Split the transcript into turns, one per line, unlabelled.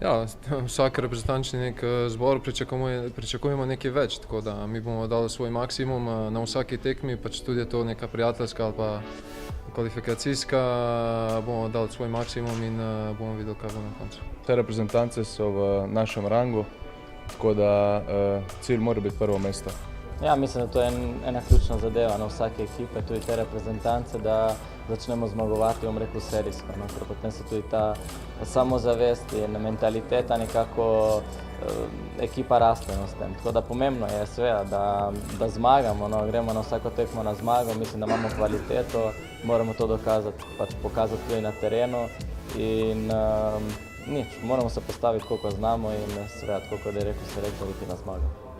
Ja, vsak reprezentančni zbor pričakujemo nekaj več, tako da mi bomo dali svoj maksimum na vsaki tekmi, pač tudi je to neka prijateljska ali pa kvalifikacijska, bomo dali svoj maksimum in bomo videli, kaj bo na koncu.
Vse reprezentance so v našem rangu, tako da cilj mora biti prvo mesto.
Ja, mislim, da to je ena ključna zadeva na vsake ekipe, tudi te reprezentance, da začnemo zmagovati, rekel, serijsko. No? Ker potem se tudi ta samozavest in mentaliteta nekako ekipa raste s tem. Tako da pomembno je seveda, da zmagamo, no? Gremo na vsako tekmo na zmago, mislim, da imamo kvaliteto, moramo to dokazati, pač pokazati tudi na terenu in moramo se postaviti, koliko znamo in seveda, koliko je rekel, iti na zmago.